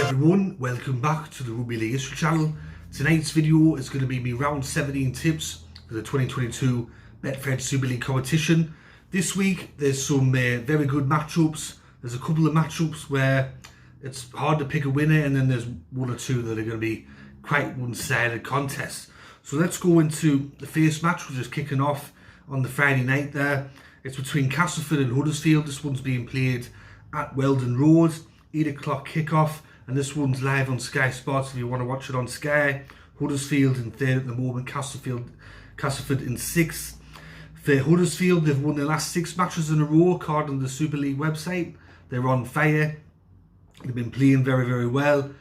everyone, welcome back to the Rugby League History channel. Tonight's video is going to be me round 17 tips for the 2022 Betfred Super League competition. This week there's some very good matchups. There's a couple of matchups where it's hard to pick a winner, and then there's one or two that are going to be quite one-sided contests. So let's go into the first match, which is kicking off on the Friday night there. It's between Castleford and Huddersfield. This one's being played at Weldon Road, 8 o'clock kickoff, and this one's live on Sky Sports if you want to watch it on Sky. Huddersfield in third at the moment, Castleford in sixth. For Huddersfield, they've won their last 6 matches in a row, according to the Super League website. They're on fire. They've been playing very, very well.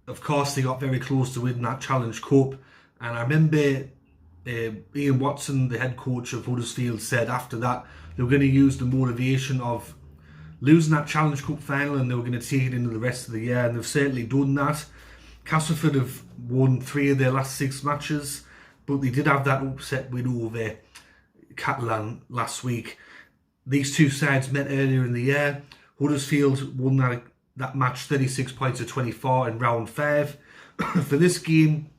Of course, they got very close to winning that Challenge Cup. And I remember Ian Watson, the head coach of Huddersfield, said after that they were going to use the motivation of losing that Challenge Cup final and they were going to take it into the rest of the year. And they've certainly done that. Castleford have won 3 of their last 6 matches, but they did have that upset win over Catalans last week. These two sides met earlier in the year. Huddersfield won that match 36 points to 24 in round 5. For this game,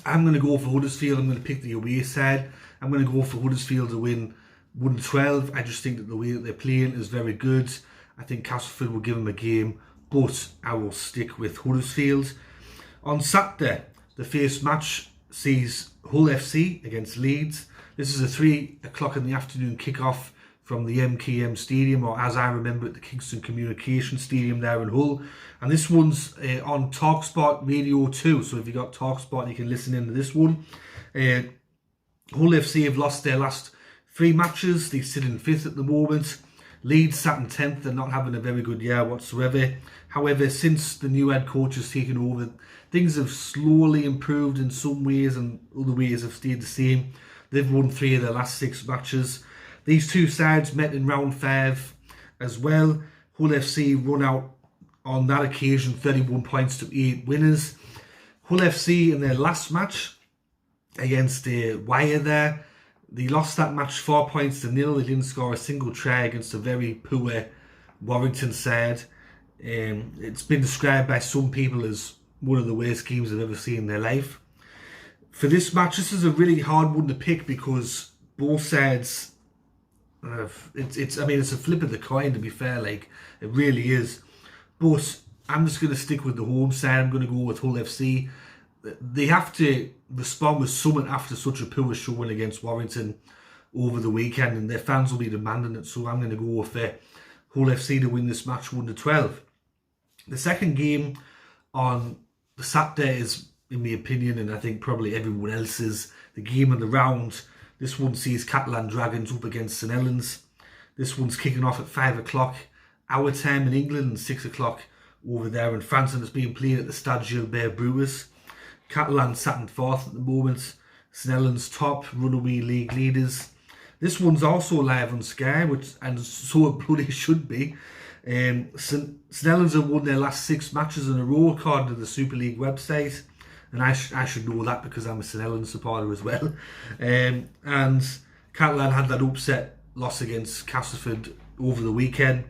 I'm going to go for Huddersfield. I'm going to pick the away side. I'm going to go for Huddersfield to win 1-12. I just think that the way that they're playing is very good. I think Castleford will give them a game, but I will stick with Huddersfield. On Saturday, the first match sees Hull FC against Leeds. This is a 3 o'clock in the afternoon kickoff from the MKM Stadium, or as I remember it, the Kingston Communication Stadium there in Hull. And this one's on TalkSport Radio 2, so if you got TalkSport, you can listen into this one. Hull FC have lost their last 3 matches. They sit in 5th at the moment. Leeds sat in 10th. They're not having a very good year whatsoever. However, since the new head coach has taken over, things have slowly improved in some ways and other ways have stayed the same. They've won 3 of their last 6 matches. These two sides met in round 5 as well. Hull FC run out on that occasion 31 points to 8 winners. Hull FC in their last match against Wire there, they lost that match 4 points to 0. They didn't score a single try against a very poor Warrington side. It's been described by some people as one of the worst games they've ever seen in their life. For this match, this is a really hard one to pick because both sides, it's a flip of the coin, to be fair, like it really is. But I'm just going to stick with the home side. I'm going to go with Hull FC. They have to respond with something after such a poor showing against Warrington over the weekend, and their fans will be demanding it. So I'm going to go for Hull FC to win this match 1-12. The second game on the Saturday is, in my opinion, and I think probably everyone else's, the game of the round. This one sees Catalans Dragons up against St Helens. This one's kicking off at 5 o'clock our time in England and 6 o'clock over there in France, and it's being played at the Stade Gilbert Brewers. Catalans sat in 4th at the moment. St Helens top, runaway league leaders. This one's also live on Sky, and so it bloody should be. St Helens have won their last 6 matches in a row, according to the Super League website. And I should know that because I'm a St Helens supporter as well. And Catalan had that upset loss against Castleford over the weekend.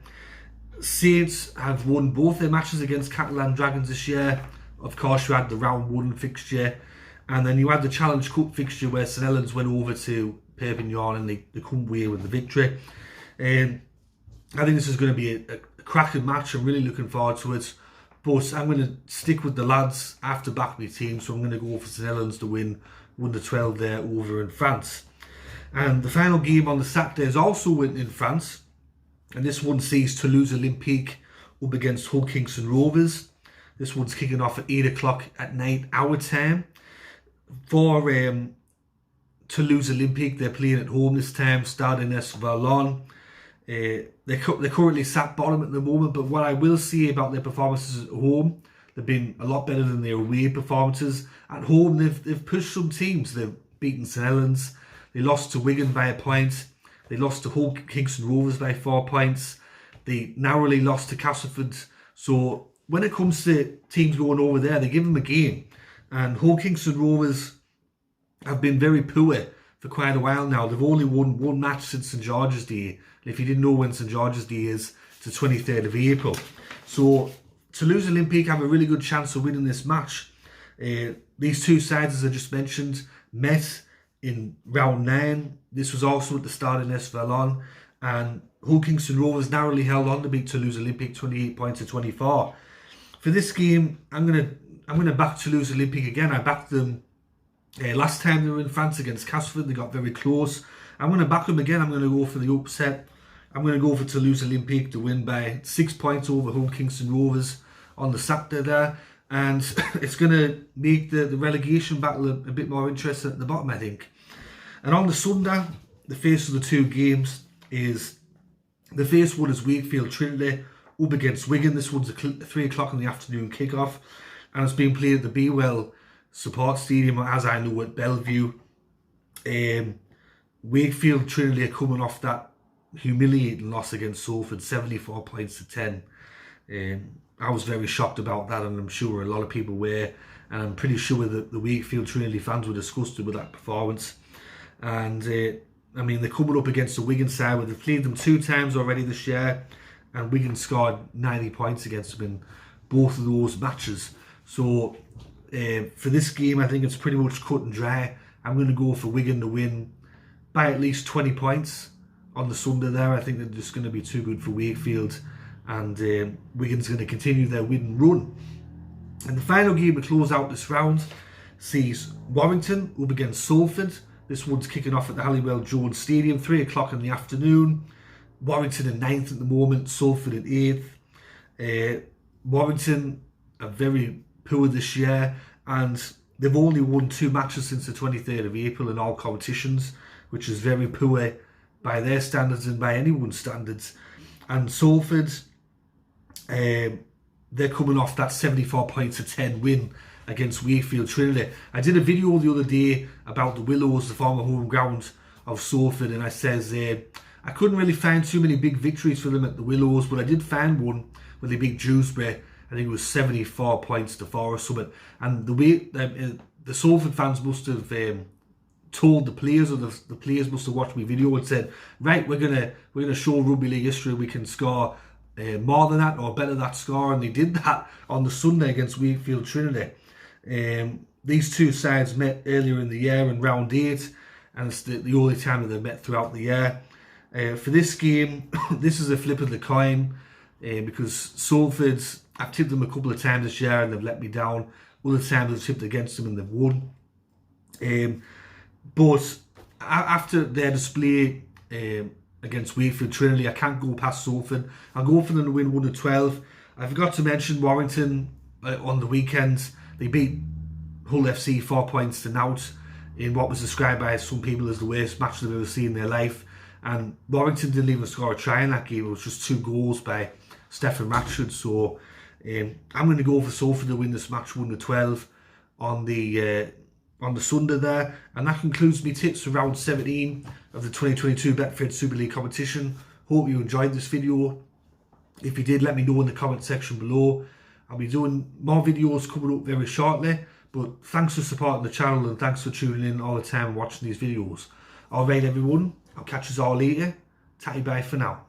Saints have won both their matches against Catalans Dragons this year. Of course, you had the round 1 fixture, and then you had the Challenge Cup fixture where St Helens went over to Perpignan and they come away with the victory. I think this is going to be a cracking match. I'm really looking forward to it. But I'm going to stick with the lads after back my team, so I'm going to go for St Helens to win 1-12 there over in France. And the final game on the Saturday is also in France, and this one sees ToulouseOlympique up against Hull Kingston Rovers. This one's kicking off at 8 o'clock at night our time. For ToulouseOlympique, they're playing at home this time, Stade Ernest Verlon. They're currently sat bottom at the moment, but what I will say about their performances at home, they've been a lot better than their away performances. At home, they've pushed some teams. They've beaten St Helens. They lost to Wigan by a point. They lost to Hull Kingston Rovers by 4 points. They narrowly lost to Castleford. So when it comes to teams going over there, they give them a game. And Hull Kingston Rovers have been very poor for quite a while now. They've only won 1 match since St George's Day. And if you didn't know when St George's Day is, it's the 23rd of April. So ToulouseOlympique have a really good chance of winning this match. These two sides, as I just mentioned, met in round 9. This was also at the start in Esvalon, and Kingston Rovers narrowly held on to beat ToulouseOlympique 28 points to 24. For this game, I'm gonna back ToulouseOlympique again. I backed them last time they were in France against Castleford. They got very close. I'm going to back them again. I'm going to go for the upset. I'm going to go for ToulouseOlympique to win by 6 points over Kingston Rovers on the Saturday there. And it's going to make the relegation battle a bit more interesting at the bottom, I think. And on the Sunday, the face of the two games is, the first one is Wakefield Trinity up against Wigan. This one's a 3 o'clock in the afternoon kickoff. And it's being played at the Be Well Support Stadium, as I know, at Bellevue. Wakefield Trinity are coming off that humiliating loss against Salford, 74 points to 10. I was very shocked about that, and I'm sure a lot of people were. And I'm pretty sure that the Wakefield Trinity fans were disgusted with that performance. And I mean, they're coming up against the Wigan side, where they've played them 2 times already this year, and Wigan scored 90 points against them in both of those matches. So for this game, I think it's pretty much cut and dry. I'm going to go for Wigan to win by at least 20 points on the Sunday there. I think they're just going to be too good for Wakefield, and Wigan's going to continue their win run. And the final game to close out this round sees Warrington up against Salford. This one's kicking off at the Halliwell Jones Stadium, 3 o'clock in the afternoon. Warrington in 9th at the moment, Salford in 8th. Warrington are very poor this year, and they've only won 2 matches since the 23rd of April in all competitions, which is very poor by their standards and by anyone's standards. And Salford, they're coming off that 74 points to 10 win against Wakefield Trinity. I did a video the other day about the Willows, the former home ground of Salford, and I says I couldn't really find too many big victories for them at the Willows, but I did find one where they beat Dewsbury. I think it was 74 points to 4 or something. And the way the Salford fans must have told the players, or the players must have watched my video and said, right, we're gonna show rugby league history, we can score more than that or better that score. And they did that on the Sunday against Wakefield Trinity. These two sides met earlier in the year in round 8, and it's the only time that they've met throughout the year. For this game, this is a flip of the coin, because Salford, I've tipped them a couple of times this year and they've let me down. Other times I've tipped against them and they've won. But after their display against Wakefield Trinity, I can't go past Salford. I'll go for them to win 1-12. I forgot to mention Warrington on the weekend. They beat Hull FC 4 points to 0 in what was described by some people as the worst match they've ever seen in their life. And Warrington didn't even score a try in that game. It was just 2 goals by Stefan Ratchford. So I'm going to go for Salford to win this match 1-12 on the Sunday there. And that concludes my tips for round 17 of the 2022 Betfred Super League competition. Hope you enjoyed this video. If you did, let me know in the comment section below. I'll be doing more videos coming up very shortly. But thanks for supporting the channel, and thanks for tuning in all the time and watching these videos. Alright everyone, I'll catch you all later. Tatty bye for now.